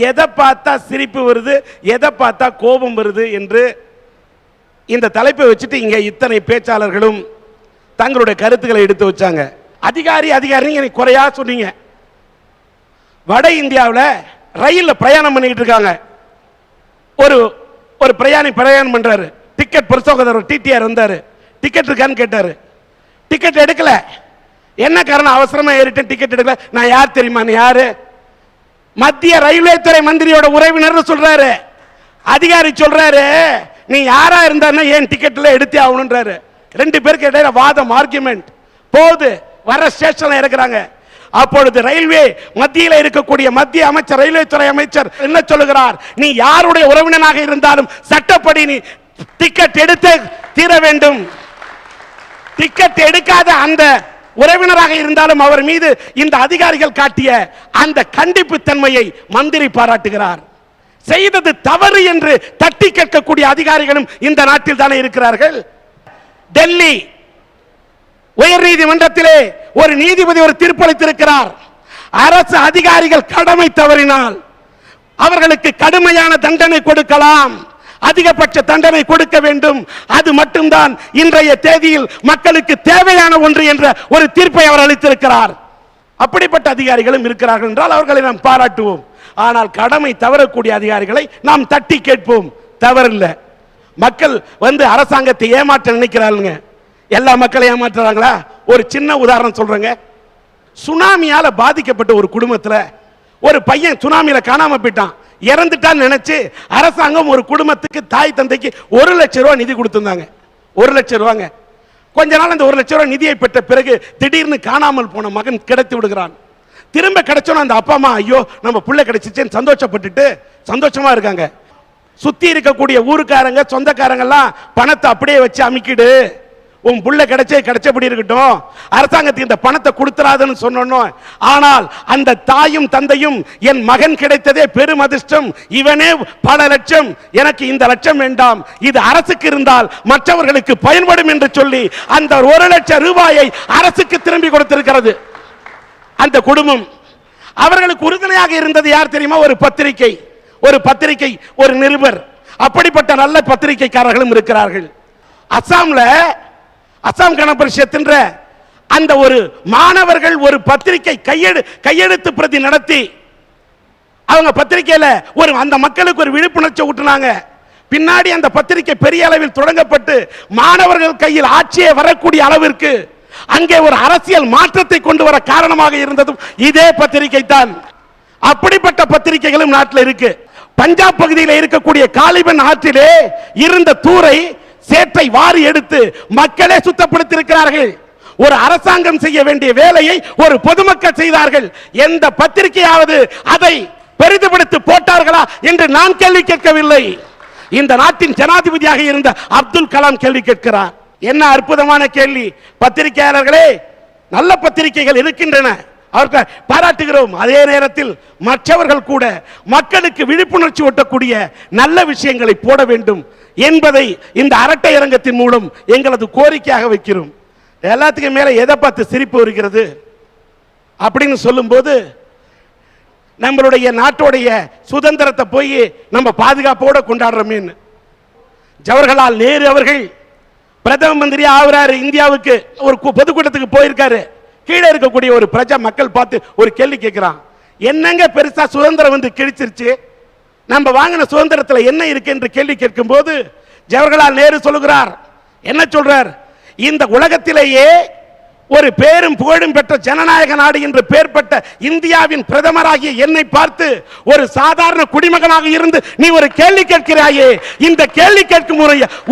எதை பார்த்தா சிரிப்பு வருது, எதை பார்த்தா கோபம் வருது என்று இந்த தலைப்பை வச்சுட்டு இங்க இத்தனை பேச்சாளர்களும் தங்களுடைய கருத்துக்களை எடுத்து வச்சாங்க. அதிகாரி குறையா சொன்னீங்க. வட இந்தியாவில் ரயிலில் பிரயாணம் பண்ணிட்டு இருக்காங்க. ஒரு பிரயாணம் பண்றாரு. டிக்கெட் பிரசோகர் டிடிஆர் வந்தாரு. டிக்கெட் இருக்கான்னு கேட்டாரு. டிக்கெட் எடுக்கல. என்ன காரணம்? அவசரமா ஏறிட்டேன், டிக்கெட் எடுக்கல. நான் யார் தெரியுமா? நீ யாரு? மத்திய ரயில்வே துறை மந்திரியோட உறவினர் சொல்றாரு. அதிகாரி சொல்றாரு, நீ யாரா இருந்தா ஏன் டிக்கெட்ல எடுத்தே ஆகணும்ன்றாரு. ரெண்டு பேருக்கு இடையில வாதம், ஆர்குமெண்ட் போகுது. வர ஸ்டேஷன்ல இருக்கிறாங்க. அப்பொழுது ரயில்வே மத்தியில் இருக்கக்கூடிய மத்திய அமைச்சர், ரயில்வே துறை அமைச்சர் என்ன சொல்லுகிறார்? நீ யாருடைய உறவினராக இருந்தாலும் சட்டப்படி நீ டிக்கெட் எடுத்து தீர வேண்டும். டிக்கெட் எடுக்காத அந்த உறவினராக இருந்தாலும் அவர் மீது இந்த அதிகாரிகள் காட்டிய அந்த கண்டிப்பு தன்மையை மந்திரி பாராட்டுகிறார். செய்தது தவறு என்று தட்டி கேட்கக்கூடிய அதிகாரிகளும் இந்த நாட்டில் தானே இருக்கிறார்கள். டெல்லி உயர் நீதிமன்றத்திலே ஒரு நீதிபதி ஒரு தீர்ப்பளித்திருக்கிறார். அரசு அதிகாரிகள் கடமை தவறினால் அவர்களுக்கு கடுமையான தண்டனை கொடுக்கலாம், அதிகபட்ச தண்டனை கொடுக்க வேண்டும். அது மட்டும்தான் இன்றைய தேதியில் மக்களுக்கு தேவையான ஒன்று என்ற ஒரு தீர்ப்பை அவர் அளித்திருக்கிறார். அப்படிப்பட்ட அதிகாரிகளும் இருக்கிறார்கள் என்றால் அவர்களை நாம் பாராட்டுவோம். ஆனால் கடமை தவறக்கூடிய அதிகாரிகளை நாம் தட்டி கேட்போம். தவறில்லை. மக்கள் அரசாங்கத்தை ஏமாற்ற நினைக்கிறாங்க. எல்லா மக்களையும் ஏமாற்றுறாங்களா? ஒரு சின்ன உதாரணம் சொல்றேங்க. சுனாமியால பாதிக்கப்பட்ட ஒரு குடும்பத்தில் ஒரு பையன் சுனாமியில காணாம போயிட்டான். இறந்துட்டான்னு நினைச்சு அரசாங்கம் ஒரு குடும்பத்துக்கு தாய் தந்தைக்கு 1 லட்சம் ரூபாய் நிதி கொடுத்திருந்தாங்க. 1 லட்சம் ரூபாங்க. கொஞ்ச நாள் அந்த 1 லட்சம் ரூபாய் நிதியை பெற்ற பிறகு திடீர்னு காணாமல் போன மகன் கிடைத்து விடுகிறான். திரும்ப கிடைச்சோன்னா அந்த அப்பா அம்மா ஐயோ நம்ம புள்ள கிடைச்சிச்சேன்னு சந்தோஷப்பட்டுட்டு சந்தோஷமா இருக்காங்க. சுத்தி இருக்கக்கூடிய ஊருக்காரங்க சொந்தக்காரங்க எல்லாம் பணத்தை அப்படியே வச்சு அமிக்கிடு, உன் புள்ள கிடைச்சபடி இருக்கட்டும், அரசாங்கத்துக்கு இந்த பணத்தை கொடுத்துறாதுன்னு சொன்னோம். ஆனால் அந்த தாயும் தந்தையும் என் மகன் கிடைத்ததே பெரும் அதிர்ஷ்டம், இவனே பல லட்சம், எனக்கு இந்த லட்சம் வேண்டாம், இது அரசுக்கு இருந்தால் மற்றவர்களுக்கு பயன்படும் என்று சொல்லி அந்த 1 லட்சம் ரூபாயை அரசுக்கு திரும்பி கொடுத்திருக்கிறது அந்த குடும்பம். அவர்களுக்கு உறுதுணையாக இருந்தது யார் தெரியுமா? ஒரு பத்திரிகை, ஒரு நிருபர். அப்படிப்பட்ட நல்ல பத்திரிகைக்காரர்களும் இருக்கிறார்கள். அசாம் கணபரிஷத் என்ற அந்த ஒரு மாணவர்கள் ஒரு பத்திரிகை கையெழுத்து பிரதி நடத்தி அவங்க பத்திரிகையில அந்த மக்களுக்கு ஒரு விழிப்புணர்ச்சி ஊட்டினாங்க. பின்னாடி அந்த பத்திரிகை பெரிய அளவில் தொடங்கப்பட்டு மாணவர்கள் கையில் ஆட்சியே வரக்கூடிய அளவிற்கு அங்கே ஒரு அரசியல் மாற்றத்தை கொண்டு வர காரணமாக இருந்ததும் இதே பத்திரிகை தான். அப்படிப்பட்ட பத்திரிகைகளும் நாட்டில் இருக்கு. பஞ்சாப் பகுதியில் இருக்கக்கூடிய காலிபன் ஆற்றிலே இருந்த தூரை சேற்றை வாரி எடுத்து மக்களே சுத்தப்படுத்தி இருக்கிறார்கள். ஒரு அரசாங்கம் செய்ய வேண்டிய வேலையை ஒரு பொதுமக்கள் செய்தார்கள். எந்த பத்திரிகையாவது அதை பெரிதுபடுத்தி போட்டார்களா என்று நான் கேள்வி கேட்கவில்லை. இந்த நாட்டின் ஜனாதிபதியாக இருந்த அப்துல் கலாம் கேள்வி கேட்கிறார். என்ன அற்புதமான கேள்வி! பத்திரிகையாளர்களே, நல்ல பத்திரிகைகள் இருக்கின்றன, அவர்கள் பாராட்டுகிறோம். அதே நேரத்தில் மற்றவர்கள் கூட மக்களுக்கு விழிப்புணர்ச்சி ஊட்டக்கூடிய நல்ல விஷயங்களை போட வேண்டும் என்பதை இந்த அரட்டை அரங்கத்தின் மூலம் எங்களது கோரிக்கையாக வைக்கிறோம். எல்லாத்துக்கும் மேல எதை பார்த்து சிரிப்பு வருகிறது அப்படின்னு சொல்லும்போது, நம்மளுடைய நாட்டுடைய சுதந்திரத்தை போய் நம்ம பாதுகாப்போடு கொண்டாடுறோமே. ஜவஹர்லால் நேரு அவர்கள் பிரதம மந்திரி ஆகிறாரு. இந்தியாவுக்கு ஒரு பொதுக்கூட்டத்துக்கு போயிருக்காரு. கீழே இருக்கக்கூடிய ஒரு பிரஜா மக்கள் பார்த்து ஒரு கேள்வி கேட்கிறான். என்னங்க பெருசா சுதந்திரம் கிழிச்சிருச்சு, நம்ம வாங்கின சுதந்திரத்தில் என்ன இருக்கு என்று கேள்வி கேட்கும் போது ஜவஹர்லால் நேரு சொல்லுகிறார். என்ன சொல்றார்? இந்த உலகத்திலேயே ஒரு பேரும் புகழும் பெற்ற ஜனநாயக நாடு என்று பெயர் பெற்ற இந்தியாவின் பிரதமராகிய என்னை பார்த்து ஒரு சாதாரண குடிமகனாக இருந்து நீ ஒரு கேள்வி கேட்கிறாயே, இந்த கேள்வி கேட்கும்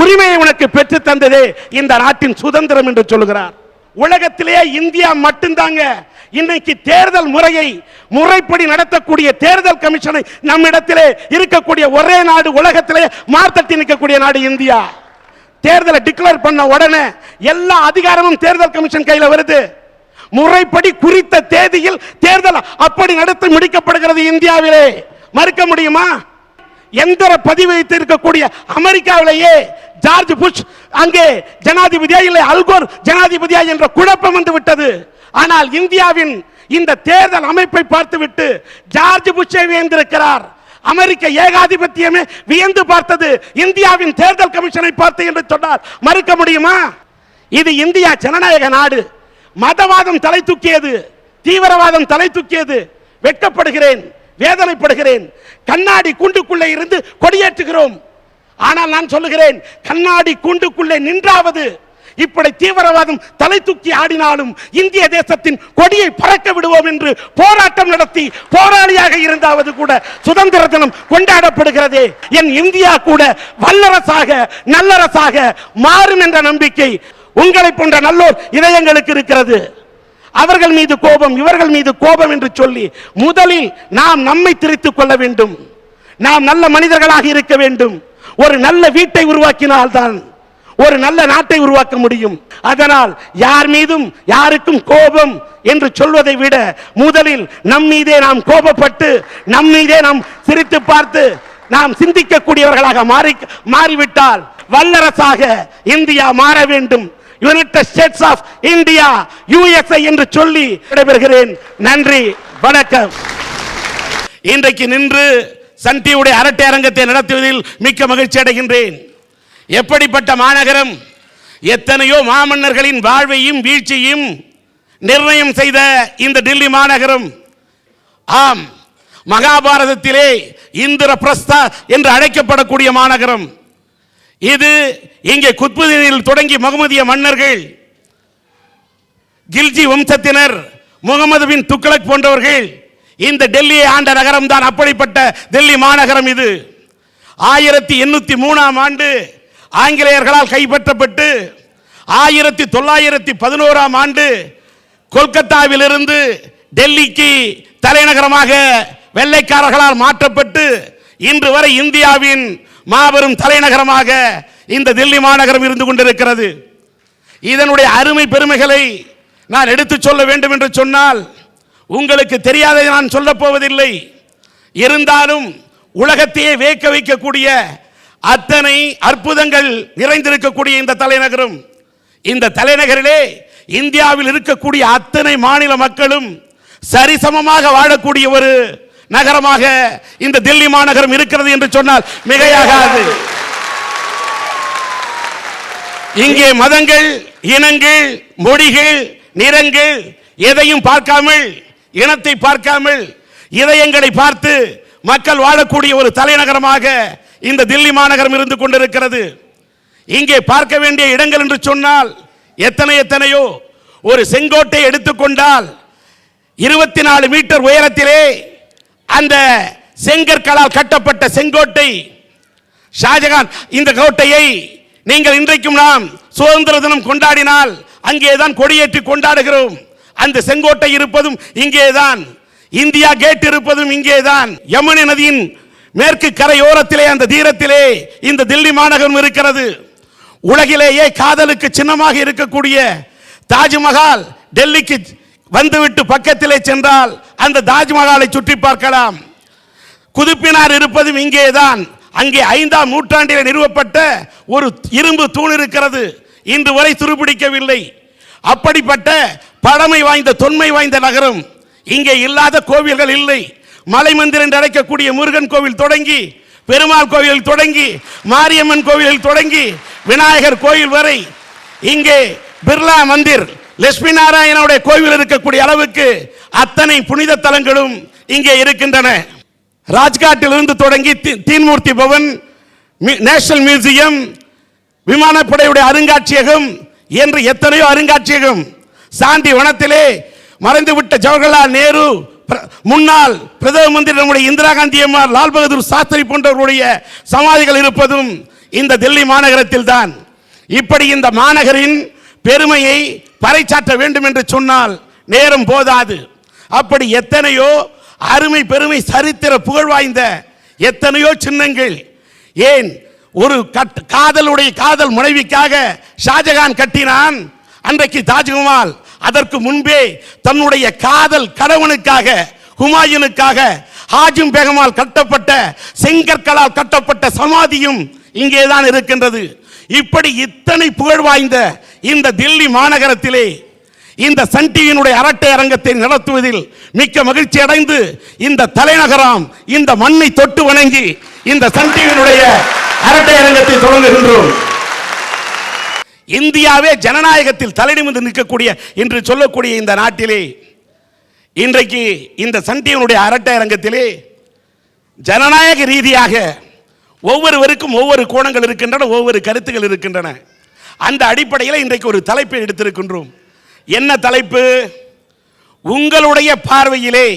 உரிமையை உனக்கு பெற்று தந்ததே இந்த நாட்டின் சுதந்திரம் என்று சொல்லுகிறார். உலகத்திலேயே இந்தியா மட்டும்தாங்க இன்னைக்கு தேர்தல் முறையை முறைப்படி நடத்தக்கூடிய தேர்தல் கமிஷனை நம்மிடத்திலே இருக்கக்கூடிய ஒரே நாடு, உலகத்திலே மார்த்தட்டி நிற்கக்கூடிய நாடு இந்தியா. தேர்தலை டிக்ளேர் பண்ண உடனே எல்லா அதிகாரமும் தேர்தல் கமிஷன் கையில் வருது. முறைப்படி குறித்த தேதியில் தேர்தல் அப்படி நடத்தி முடிக்கப்படுகிறது இந்தியாவிலே. மறுக்க முடியுமா? எந்திர பதிவு வைத்திருக்கக்கூடிய அமெரிக்காவிலேயே ஜார்ஜ் புஷ் அங்கே ஜனாதிபதியா இல்லை அல்கோர் ஜனாதிபதியா என்ற குழப்பம் வந்து விட்டது. ஆனால் இந்தியாவின் இந்த தேர்தல் அமைப்பை பார்த்துவிட்டு ஜார்ஜ் புஷ்ஷை வியந்திருக்கிறார். அமெரிக்க ஏகாதிபத்தியமே வியந்து பார்த்தது இந்தியாவின் தேர்தல் கமிஷனை பார்த்து என்று சொன்னார். மறுக்க முடியுமா? இது இந்தியா ஜனநாயக நாடு. மதவாதம் தலை தூக்கியது, தீவிரவாதம் தலை தூக்கியது. வெட்கப்படுகிறேன், வேதனைப்படுகிறேன். கண்ணாடி கூண்டுக்குள்ளே இருந்து கொடியேற்றுகிறோம். ஆனால் நான் சொல்லுகிறேன், கண்ணாடி கூண்டுக்குள்ளே நின்றாவது இப்படி தீவிரவாதம் தலை தூக்கி ஆடினாலும் இந்திய தேசத்தின் கொடியை பறக்க விடுவோம் என்று போராட்டம் நடத்தி போராளியாக இருந்தாவது கூட சுதந்திர தினம் கொண்டாடப்படுகிறதே. என் இந்தியா கூட வல்லரசாக நல்லரசாக மாறும் என்ற நம்பிக்கை உங்களை போன்ற நல்லோர் இதயங்களுக்கு இருக்கிறது. அவர்கள் மீது கோபம், இவர்கள் மீது கோபம் என்று சொல்லி முதலில் நாம் நம்மை திரித்துக் கொள்ள வேண்டும். நாம் நல்ல மனிதர்களாக இருக்க வேண்டும். ஒரு நல்ல வீட்டை உருவாக்கினால்தான் ஒரு நல்ல நாட்டை உருவாக்க முடியும். அதனால் யார் மீதும் யாருக்கும் கோபம் என்று சொல்வதை விட முதலில் நம் மீதே நாம் கோபப்பட்டு நம் மீதே நாம் சிரித்து பார்த்து நாம் சிந்திக்கக்கூடியவர்களாக மாறிவிட்டால் வல்லரசாக இந்தியா மாற வேண்டும். United States of India, USA என்று சொல்லி விடைபெறுகிறேன். நன்றி, வணக்கம். இன்றைக்கு நின்று சன் டிவியுடைய அரட்டை அரங்கத்தை நடத்துவதில் மிக்க மகிழ்ச்சி அடைகின்றேன். எப்படிப்பட்ட மாநகரம்! எத்தனையோ மாமன்னர்களின் வாழ்வையும் வீழ்ச்சியும் நிர்ணயம் செய்த இந்த டெல்லி மாநகரம். ஆம், மகாபாரதத்திலே இந்திரபிரஸ்தா என்று அழைக்கப்படக்கூடிய மாநகரம் இது. இங்கே குத்புதீனில் தொடங்கி முகமதிய மன்னர்கள், கில்ஜி வம்சத்தினர், முகமது பின் துக்ளக் போன்றவர்கள் இந்த டெல்லியை ஆண்ட நகரம் தான். அப்படிப்பட்ட டெல்லி மாநகரம் இது 1803ஆம் ஆண்டு ஆங்கிலேயர்களால் கைப்பற்றப்பட்டு 1911ஆம் ஆண்டு கொல்கத்தாவிலிருந்து டெல்லிக்கு தலைநகரமாக வெள்ளைக்காரர்களால் மாற்றப்பட்டு இன்று வரை இந்தியாவின் மாபெரும் தலைநகரமாக இந்த டெல்லி மாநகரம் இருந்து கொண்டிருக்கிறது. இதனுடைய அருமை பெருமைகளை நான் எடுத்துச் சொல்ல வேண்டும் என்று சொன்னால் உங்களுக்கு தெரியாததை நான் சொல்ல போவதில்லை. இருந்தாலும் உலகத்தையே வியக்க வைக்கக்கூடிய அத்தனை அற்புதங்கள் நிறைந்திருக்கக்கூடிய இந்த தலைநகரம், இந்த தலைநகரிலே இந்தியாவில் இருக்கக்கூடிய அத்தனை மாநில மக்களும் சரிசமமாக வாழக்கூடிய ஒரு நகரமாக இந்த டெல்லி மாநகரம் இருக்கிறது என்று சொன்னால் மிகையாகாது. இங்கே மதங்கள், இனங்கள், மொழிகள், நிறங்கள் எதையும் பார்க்காமல், இனத்தை பார்க்காமல் இதயங்களை பார்த்து மக்கள் வாழக்கூடிய ஒரு தலைநகரமாக இந்த டெல்லி மாநகரம் இருந்து கொண்டிருக்கிறது. இங்கே பார்க்க வேண்டிய இடங்கள் என்று சொன்னால் எத்தனையோ. ஒரு செங்கோட்டை எடுத்துக்கொண்டால் 24 மீட்டர் உயரத்திலே அந்த செங்கற்களால் கட்டப்பட்ட செங்கோட்டை ஷாஜகான். இந்த கோட்டையை நீங்கள் இன்றைக்கும் நாம் சுதந்திர தினம் கொண்டாடினால் அங்கேதான் கொடியேற்றி கொண்டாடுகிறோம். அந்த செங்கோட்டை இருப்பதும் இங்கேதான், இந்தியா கேட் இருப்பதும் இங்கேதான். யமுனை நதியின் மேற்கு கரையோரத்திலே அந்த தீரத்திலே இந்த டெல்லி மாநகரம் இருக்கிறது. உலகிலேயே காதலுக்கு சின்னமாக இருக்கக்கூடிய தாஜ்மஹால் டெல்லிக்கு வந்துவிட்டு பக்கத்திலே சென்றால் அந்த தாஜ்மஹாலை சுற்றி பார்க்கலாம். குதுப்பினார் இருப்பதும் இங்கேதான். அங்கே 5ஆம் நூற்றாண்டில் நிறுவப்பட்ட ஒரு இரும்பு தூண் இருக்கிறது, இன்று வரை துருப்பிடிக்கவில்லை. அப்படிப்பட்ட பழமை வாய்ந்த தொன்மை வாய்ந்த நகரம். இங்கே இல்லாத கோவில்கள் இல்லை. மலை மந்திர் என்று அழைக்கக்கூடிய முருகன் கோவில் தொடங்கி, பெருமாள் கோவில் தொடங்கி, மாரியம்மன் கோவில் தொடங்கி, விநாயகர் கோவில் வரை, இங்கே பிர்லா மந்திர், லட்சுமி நாராயணனுடைய கோவில் இருக்கக்கூடிய அளவுக்கு அத்தனை புனித தலங்களும் இங்கே இருக்கின்றன. ராஜ்காட்டில் இருந்து தொடங்கி தீன்மூர்த்தி பவன், நேஷனல் மியூசியம், விமானப்படையுடைய அருங்காட்சியகம் என்று எத்தனையோ அருங்காட்சியகம். சாண்டி வனத்திலே மறைந்துவிட்ட ஜவஹர்லால் நேரு, முன்னாள் பிரதம மந்திரி நம்முடைய இந்திரா காந்தி அம்மாள், லால் பகதூர் சாஸ்திரி போன்றவர்களுடைய சமாதிகள் இருப்பதும் இந்த டெல்லி மாநகரத்தில் தான். இப்படி இந்த மாநகரின் பெருமையை பறைசாற்ற வேண்டும் என்று சொன்னால் நேரம் போதாது. அப்படி எத்தனையோ அருமை பெருமை சரித்திர புகழ் வாய்ந்த எத்தனையோ சின்னங்கள். ஏன் ஒரு காதலுடைய காதல் மனைவிக்காக ஷாஜகான் கட்டினான் அன்றைக்கு தாஜ்மஹால். அதற்கு முன்பே தன்னுடைய காதல் கணவனுக்காக, ஹுமாயூனுக்காக ஹாஜிம் பேகமால் கட்டப்பட்ட செங்கற்களால் கட்டப்பட்ட சமாதியும் இங்கேதான் இருக்கின்றது. இப்படி இத்தனை புகழ் வாய்ந்த இந்த டெல்லி மாநகரத்திலே இந்த சன் டிவியினுடைய அரட்டை அரங்கத்தை நடத்துவதில் மிக்க மகிழ்ச்சி அடைந்து இந்த தலைநகரம் இந்த மண்ணை தொட்டு வணங்கி இந்த சன் டிவியினுடைய அரட்டை அரங்கத்தை தொடங்குகின்றோம். இந்தியாவே ஜனநாயகத்தில் தலைநிமிர்ந்து நிற்கக்கூடிய என்று சொல்லக்கூடிய இந்த நாட்டிலே இன்றைக்கு இந்த சன் டிவியினுடைய அரட்டை அரங்கத்திலே ஜனநாயக ரீதியாக ஒவ்வொருவருக்கும் ஒவ்வொரு கோணங்கள் இருக்கின்றன, ஒவ்வொரு கருத்துகள் இருக்கின்றன. அந்த அடிப்படையில் இன்றைக்கு ஒரு தலைப்பை எடுத்திருக்கின்றோம். என்ன தலைப்பு? உங்களுடைய பார்வையிலே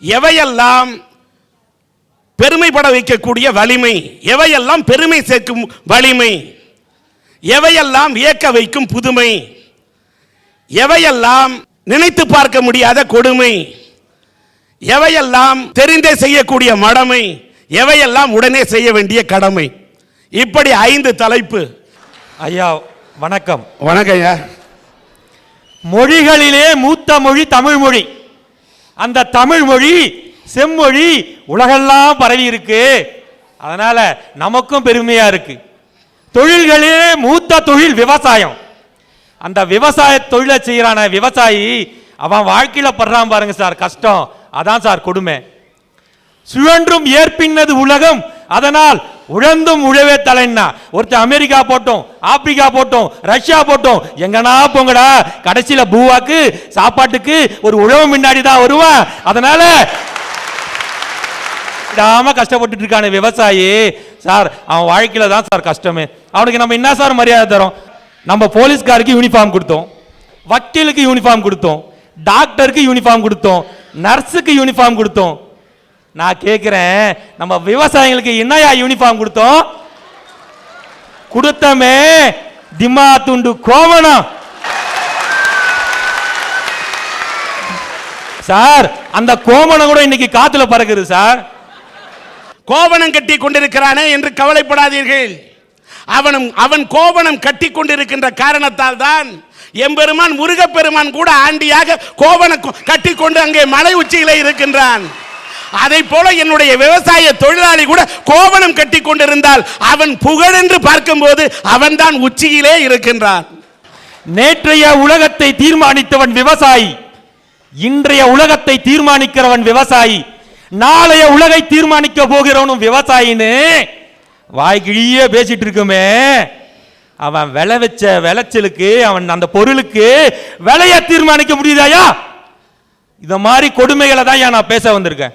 எவையெல்லாம் பெருமைப்பட வைக்கக்கூடிய வலிமை, எவையெல்லாம் பெருமை சேர்க்கும் வலிமை, எவையெல்லாம் வியக்க வைக்கும் புதுமை, எவையெல்லாம் நினைத்து பார்க்க முடியாத கொடுமை, எவையெல்லாம் தெரிந்தே செய்யக்கூடிய மடமை, எவையெல்லாம் உடனே செய்ய வேண்டிய கடமை. இப்படி 5 தலைப்பு. ஐயா வணக்கம். வணக்கம் ஐயா. மொழிகளிலே மூத்த மொழி தமிழ் மொழி. அந்த தமிழ் மொழி செம்மொழி உலகெல்லாம் பரவி இருக்கு. அதனால நமக்கும் பெருமையா இருக்கு. தொழில்களிலே மூத்த தொழில் விவசாயம். அந்த விவசாய தொழிலை செய்யறான விவசாயி அவன் வாழ்க்கையில படுறான் பாருங்க சார் கஷ்டம். அதான் சார் கொடுமை. சுழன்றும் ஏற்பின்னது உலகம், அதனால் உழந்தும் உழவே தலைன்னா. ஒருத்தர் அமெரிக்கா போட்டோம், ஆப்பிரிக்கா போட்டோம், ரஷ்யா போட்டோம், எங்கனா போங்கடா, கடைசியில பூவாக்கு சாப்பாட்டுக்கு ஒரு உழவு முன்னாடி தான் வருவான். அதனால கஷ்டப்பட்டு இருக்கான விவசாயி சார், அவன் வாழ்க்கையில தான் சார் கஷ்டமே. அவனுக்கு நம்ம என்ன சார் மரியாதை தரோம்? நம்ம போலீஸ்காருக்கு யூனிஃபார்ம் கொடுத்தோம், வக்கீலுக்கு யூனிஃபார்ம் கொடுத்தோம், டாக்டருக்கு யூனிஃபார்ம் கொடுத்தோம், நர்ஸுக்கு யூனிஃபார்ம் கொடுத்தோம். நான் கேட்கிறேன், நம்ம விவசாயிகளுக்கு என்னையா யூனிஃபார்ம் கொடுத்தோம்? கொடுத்தமே திமா துண்டு கோவணம். சார் அந்த கோவணம் கூட இன்னைக்கு காத்துல பறக்குது சார். கோவணம் கட்டி கொண்டிருக்கிறானே என்று கவலைப்படாதீர்கள். அவன் கோவணம் கட்டி கொண்டிருக்கின்ற காரணத்தால் தான் எம்பெருமான் முருகப்பெருமான் கூட ஆண்டியாக கோவணம் கட்டி கொண்டு அங்கே மலை உச்சியிலே இருக்கின்றான். அதை போல என்னுடைய விவசாய தொழிலாளி கூட கோவணம் கட்டி கொண்டிருந்தால் அவன் புகழென்று பார்க்கும்போது அவன் தான் உச்சியிலே இருக்கின்றான். நேற்றைய உலகத்தை தீர்மானித்தவன் விவசாயி, இன்றைய உலகத்தை தீர்மானிக்கிறவன் விவசாயி, நாளைய உலகை தீர்மானிக்க போகிறவனும் விவசாயின்னு வாய்கிழியே பேசிட்டு இருக்குமே. அவன் விளை வச்ச விளைச்சலுக்கு, அவன் அந்த பொருளுக்கு விலையை தீர்மானிக்க முடியுதாயா? இந்த மாதிரி கொடுமைகளை தான் நான் பேச வந்திருக்கேன்.